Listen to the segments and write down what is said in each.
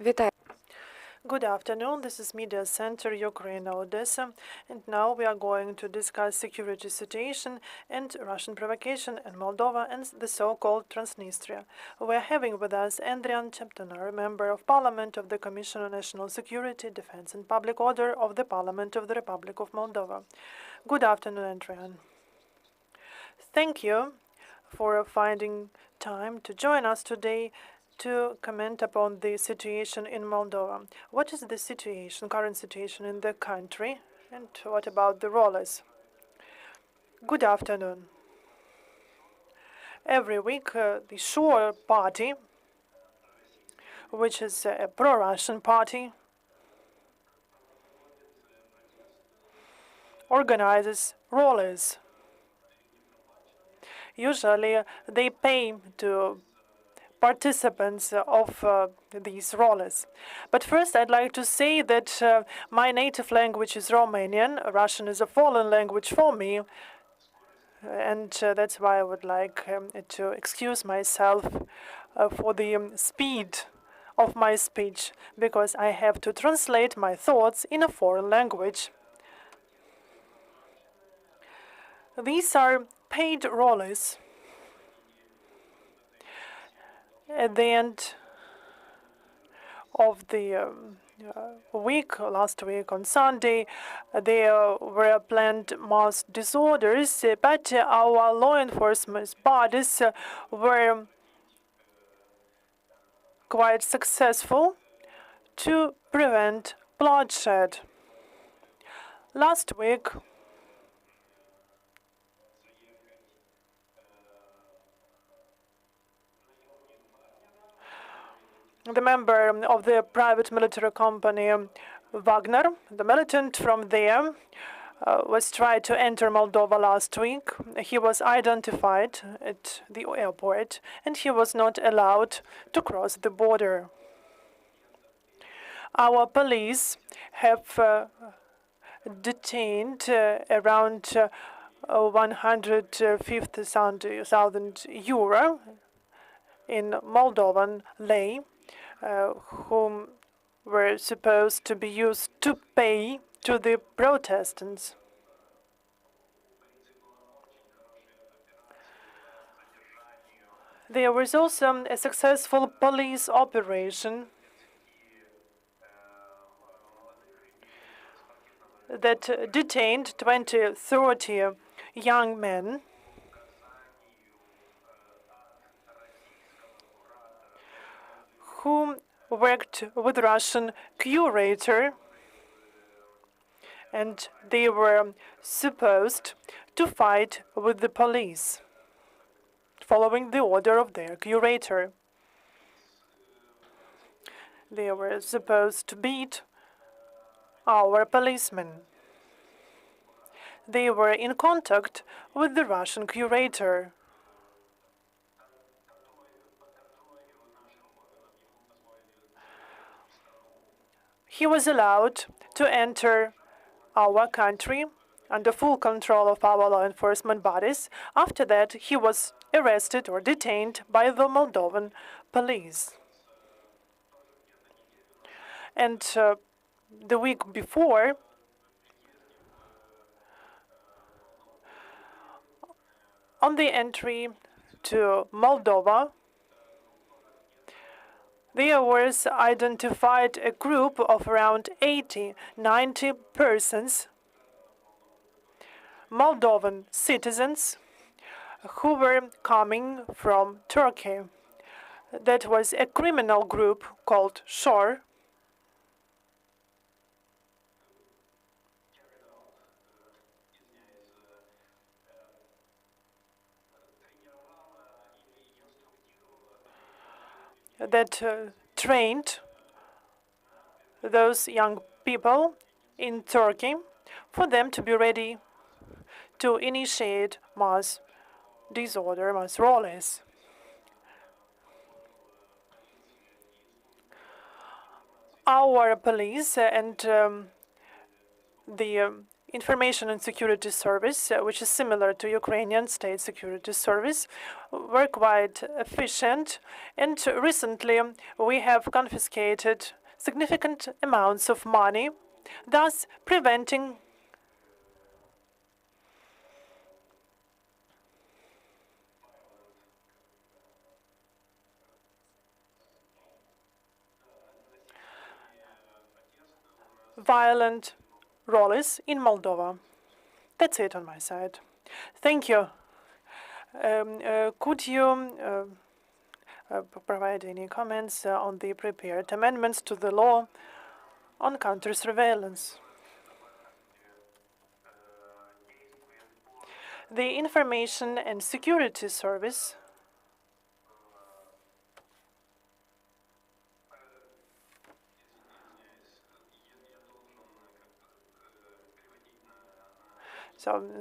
Вітаю. Good afternoon. This is Media Center Ukraine Odessa, and now we are going to discuss security situation and Russian provocation in Moldova and the so-called Transnistria. We are having with us Andrian Cheptonar, member of Parliament of the Commission on National Security, Defense and Public Order of the Parliament of the Republic of Moldova. Good afternoon, Andrian. Thank you for finding time to join us today to comment upon the situation in Moldova. What is the situation, current situation in the country, and what about the rulers? Good afternoon. Every week, the Shore Party, which is a pro-Russian party, organizes rallies. Usually, they pay to participants of these rallies. But first, I'd like to say that my native language is Romanian. Russian is a foreign language for me, and that's why I would like to excuse myself for the speed of my speech, because I have to translate my thoughts in a foreign language. These are paid rallies. At the end of the week, last week on Sunday, there were planned mass disorders, but our law enforcement bodies were quite successful to prevent bloodshed. Last week, the member of the private military company Wagner, the militant from there, was tried to enter Moldova last week. He was identified at the airport, and he was not allowed to cross the border. Our police have detained around 150,000 euro in Moldovan lei, whom were supposed to be used to pay to the protestants. There was also a successful police operation that detained 20-30 young men who worked with Russian curator, and they were supposed to fight with the police, following the order of their curator. They were supposed to beat our policemen. They were in contact with the Russian curator. He was allowed to enter our country under full control of our law enforcement bodies. After that, he was arrested or detained by the Moldovan police. And the week before, on the entry to Moldova, there was identified a group of around 80-90 persons, Moldovan citizens, who were coming from Turkey. That was a criminal group called Shore. That trained those young people in Turkey for them to be ready to initiate mass disorder, mass rallies. Our police and the Information and Security Service, which is similar to Ukrainian State Security Service, were quite efficient, and recently we have confiscated significant amounts of money, thus preventing violent rallies in Moldova. That's it on my side. Thank you. Could you provide any comments on the prepared amendments to the law on counter-surveillance? The Information and Security Service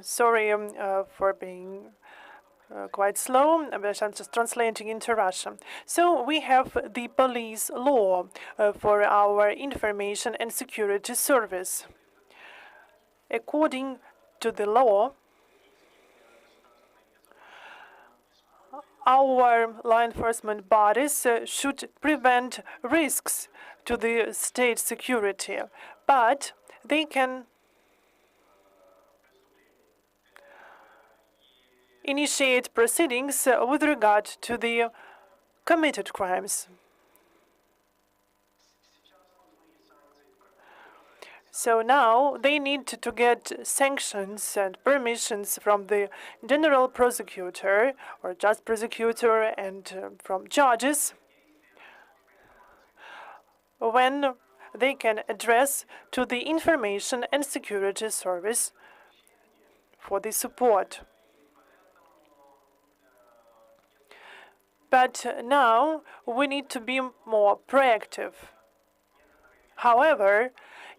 sorry for being quite slow, but I'm just translating into Russian. So we have the police law for our Information and Security Service. According to the law, our law enforcement bodies should prevent risks to the state security, but they can initiate proceedings with regard to the committed crimes. So now they need to get sanctions and permissions from the general prosecutor or just prosecutor and from judges when they can address to the Information and Security Service for the support. But now we need to be more proactive. However,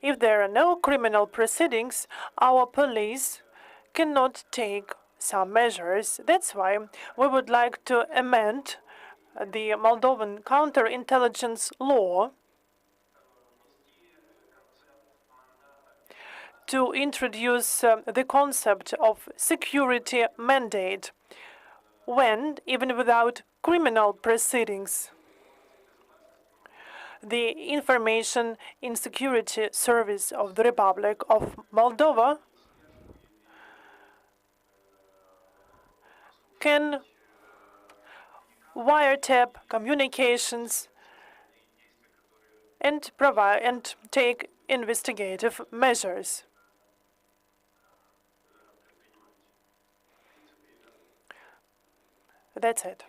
if there are no criminal proceedings, our police cannot take some measures. That's why we would like to amend the Moldovan counterintelligence law to introduce the concept of security mandate when, even without criminal proceedings, the Information and Security Service of the Republic of Moldova can wiretap communications and provide and take investigative measures. That's it.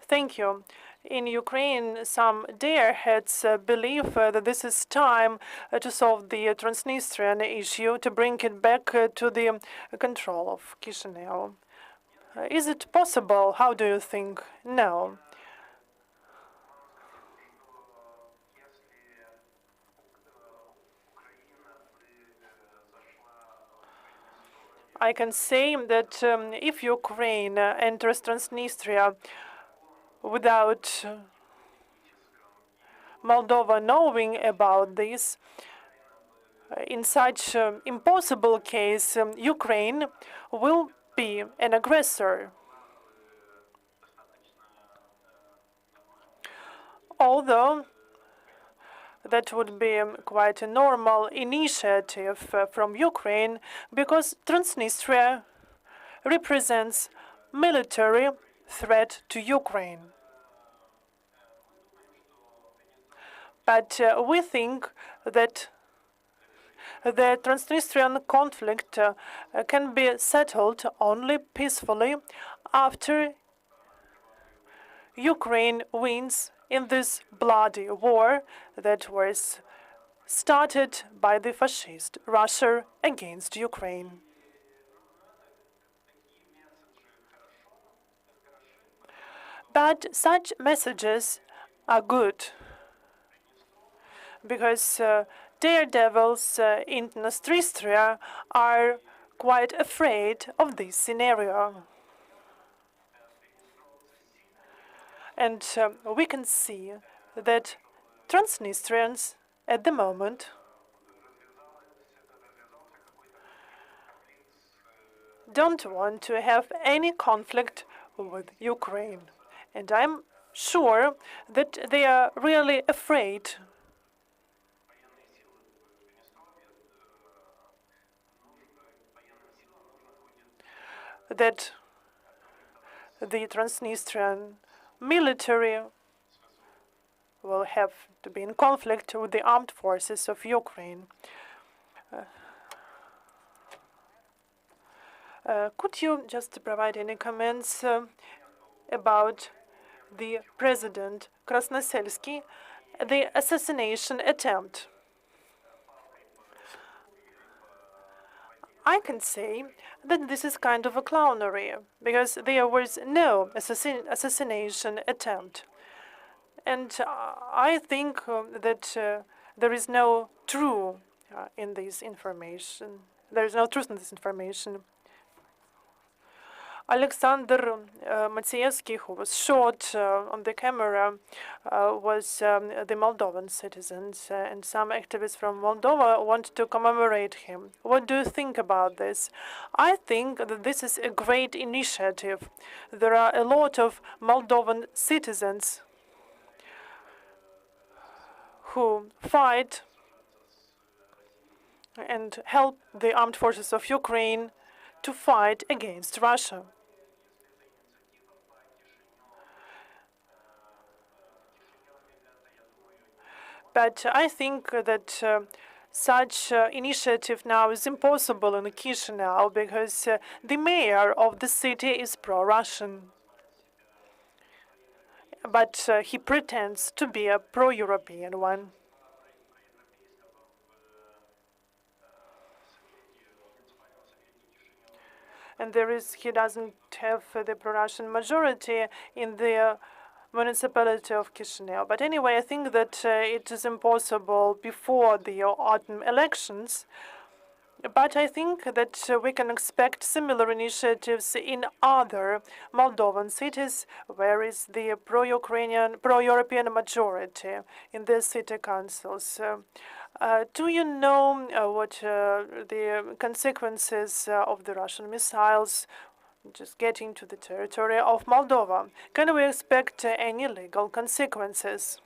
Thank you. In Ukraine, some dareheads believe that this is time to solve the Transnistrian issue, to bring it back to the control of Chisinau. Is it possible? How do you think? No. I can say that if Ukraine enters Transnistria without Moldova knowing about this, in such impossible case, Ukraine will be an aggressor. Although that would be quite a normal initiative from Ukraine, because Transnistria represents military threat to Ukraine. But we think that the Transnistrian conflict can be settled only peacefully after Ukraine wins in this bloody war that was started by the fascist Russia against Ukraine. But such messages are good, because daredevils in Transnistria are quite afraid of this scenario. And we can see that Transnistrians at the moment don't want to have any conflict with Ukraine. And I'm sure that they are really afraid that the Transnistrian military will have to be in conflict with the armed forces of Ukraine. Could you just provide any comments about the President Krasnoselsky, the assassination attempt? I can say that this is kind of a clownery, because there was no assassination attempt. And I think that there is no truth in this information. There is no truth in this information. Alexander Maciejewski, who was shot on the camera, was the Moldovan citizens, and some activists from Moldova want to commemorate him. What do you think about this? I think that this is a great initiative. There are a lot of Moldovan citizens who fight and help the armed forces of Ukraine to fight against Russia. But I think that such initiative now is impossible in Chisinau, because the mayor of the city is pro-Russian. But he pretends to be a pro-European one. And he doesn't have the pro-Russian majority in the municipality of Chisinau. But anyway, I think that it is impossible before the autumn elections. But I think that we can expect similar initiatives in other Moldovan cities, where is the pro-Ukrainian, pro-European majority in the city councils. Do you know what the consequences of the Russian missiles just getting to the territory of Moldova? Can we expect any legal consequences?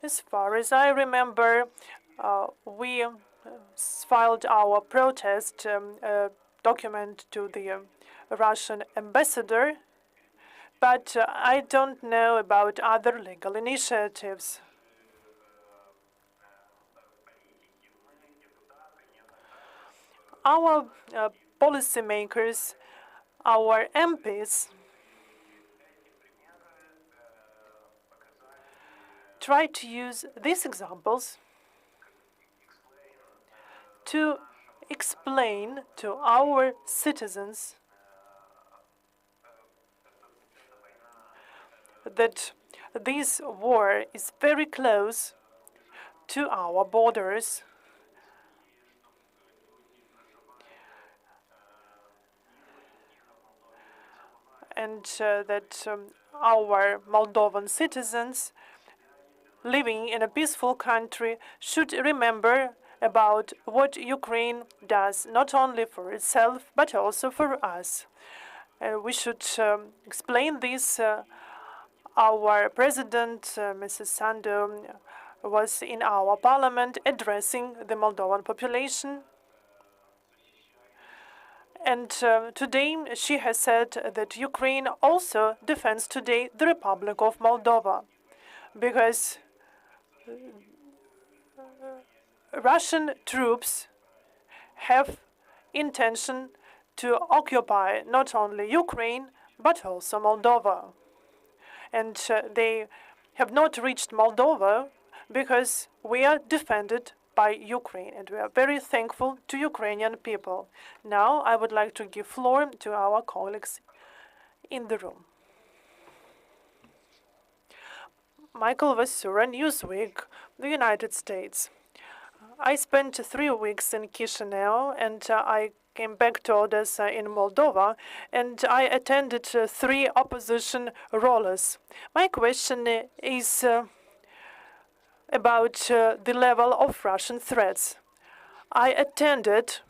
As far as I remember, we filed our protest document to the Russian ambassador, but I don't know about other legal initiatives. Our policymakers, our MPs, try to use these examples to explain to our citizens that this war is very close to our borders, and that our Moldovan citizens living in a peaceful country should remember about what Ukraine does, not only for itself, but also for us. We should explain this. Our president, Mrs. Sandu, was in our parliament addressing the Moldovan population. And today she has said that Ukraine also defends today the Republic of Moldova, because Russian troops have intention to occupy not only Ukraine, but also Moldova. And they have not reached Moldova because we are defended by Ukraine, and we are very thankful to Ukrainian people. Now I would like to give floor to our colleagues in the room. Michael Vasura, Newsweek, the United States. I spent 3 weeks in Chisinau, and I came back to Odessa in Moldova, and I attended 3 opposition rallies. My question is, about the level of Russian threats. I attended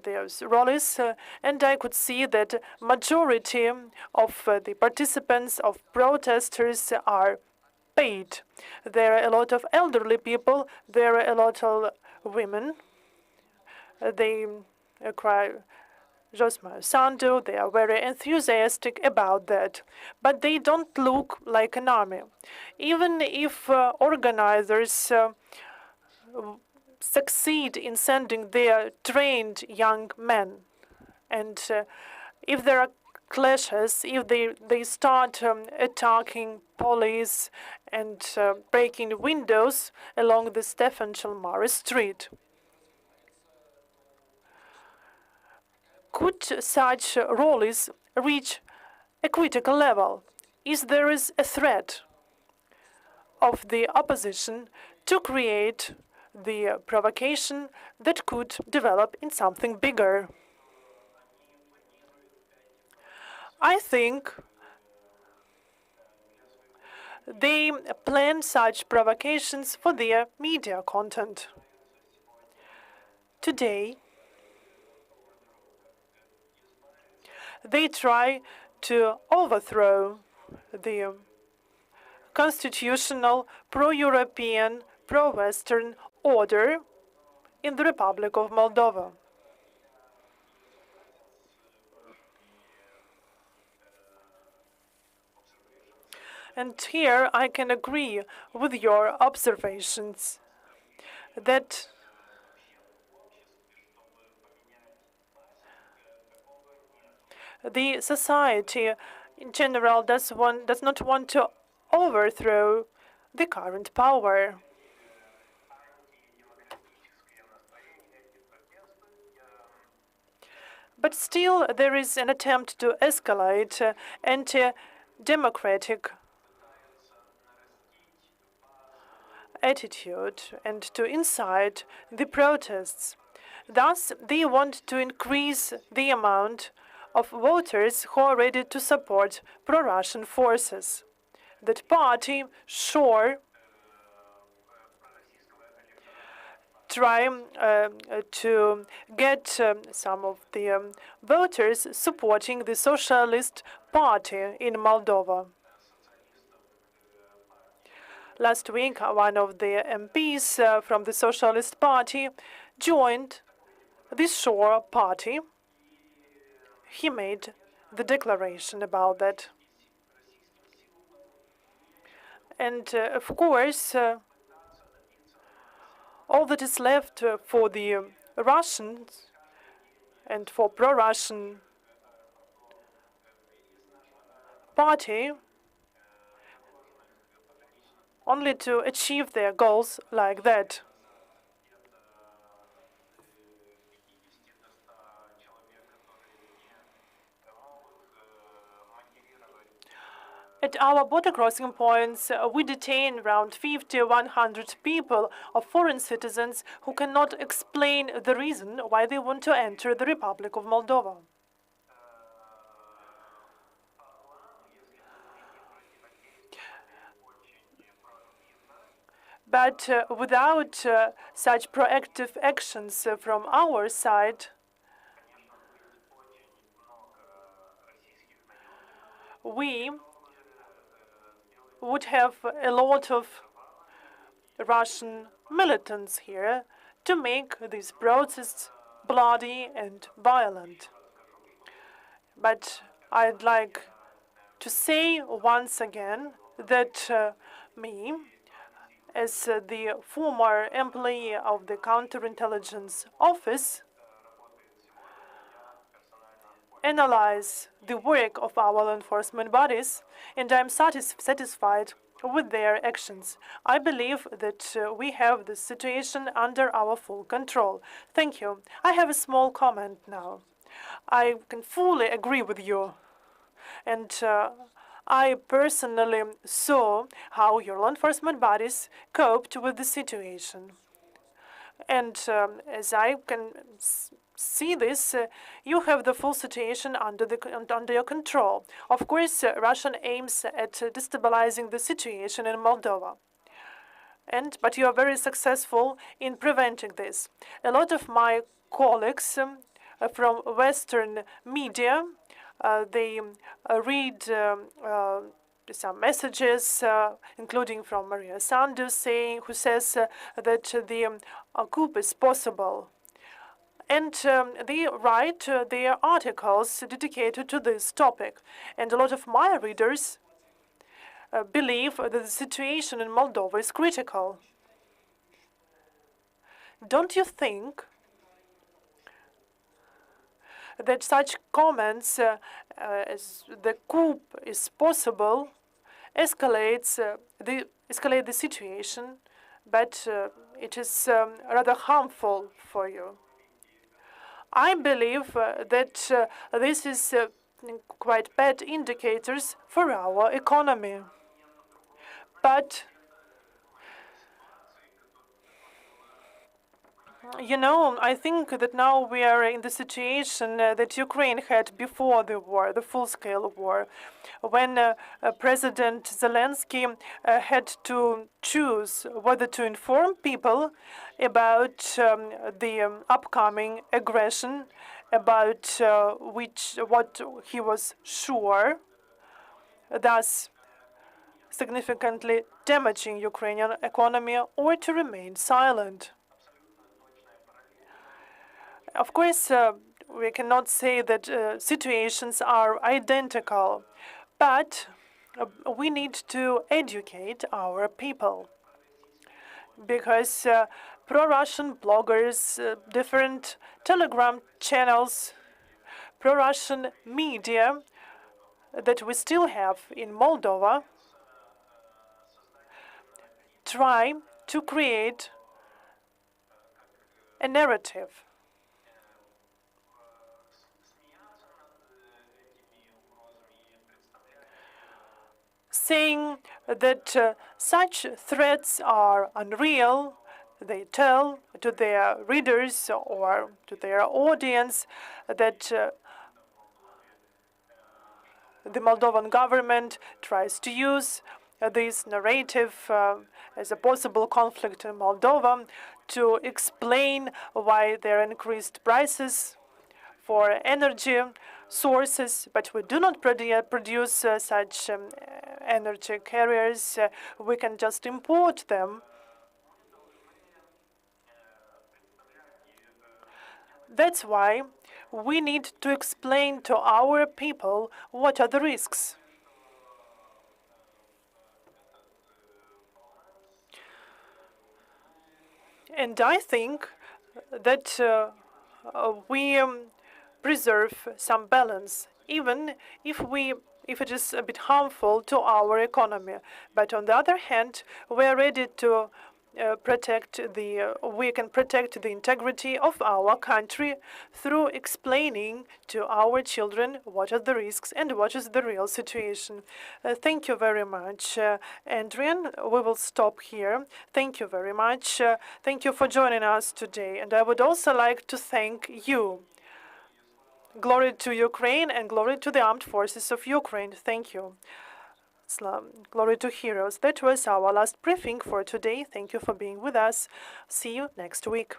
those rallies, and I could see that majority of the participants, of protesters, are paid. There are a lot of elderly people, there are a lot of women. They cry Josma Sandu, they are very enthusiastic about that. But they don't look like an army. Even if organizers succeed in sending their trained young men, and if there are clashes, if they start attacking police and breaking windows along the Stefan Chelmare street, could such rallies reach a critical level? Is there is a threat of the opposition to create the provocation that could develop in something bigger? I think they plan such provocations for their media content. Today, they try to overthrow the constitutional, pro-European, pro-Western order in the Republic of Moldova. And here I can agree with your observations that the society in general does not want to overthrow the current power. But still, there is an attempt to escalate anti-democratic attitude and to incite the protests. Thus, they want to increase the amount of voters who are ready to support pro-Russian forces. That party, sure, try to get some of the voters supporting the Socialist Party in Moldova. Last week, one of the MPs from the Socialist Party joined the Shore Party. He made the declaration about that. And of course, all that is left for the Russians and for pro-Russian party only to achieve their goals like that. At our border crossing points, we detain around 50 or 100 people of foreign citizens who cannot explain the reason why they want to enter the Republic of Moldova. But without such proactive actions from our side, we would have a lot of Russian militants here to make these protests bloody and violent. But I'd like to say once again that me, as the former employee of the Counterintelligence Office, analyze the work of our law enforcement bodies, and I'm satisfied with their actions. I believe that we have the situation under our full control. Thank you. I have a small comment now. I can fully agree with you. And I personally saw how your law enforcement bodies coped with the situation. And as I can see this, you have the full situation under your control. Of course, Russia aims at destabilizing the situation in Moldova. But you are very successful in preventing this. A lot of my colleagues from Western media, they read some messages, including from Maria Sandu, who says that the coup is possible. And they write their articles dedicated to this topic. And a lot of my readers believe that the situation in Moldova is critical. Don't you think that such comments as the coup is possible escalate the situation, but it is rather harmful for you? I believe that this is quite bad indicators for our economy. But, you know, I think that now we are in the situation that Ukraine had before the war, the full-scale war, when President Zelensky had to choose whether to inform people about the upcoming aggression, about what he was sure, thus significantly damaging Ukrainian economy, or to remain silent. Of course, we cannot say that situations are identical, but we need to educate our people, because pro-Russian bloggers, different Telegram channels, pro-Russian media that we still have in Moldova try to create a narrative saying that such threats are unreal. They tell to their readers or to their audience that the Moldovan government tries to use this narrative as a possible conflict in Moldova to explain why there are increased prices for energy sources, but we do not produce such energy carriers. We can just import them. That's why we need to explain to our people what are the risks. And I think that we preserve some balance, even if it is a bit harmful to our economy. But on the other hand, we are ready to we can protect the integrity of our country through explaining to our children what are the risks and what is the real situation. Thank you very much, Andrian. We will stop here. Thank you very much. Thank you for joining us today. And I would also like to thank you. Glory to Ukraine and glory to the armed forces of Ukraine. Thank you. Glory to heroes. That was our last briefing for today. Thank you for being with us. See you next week.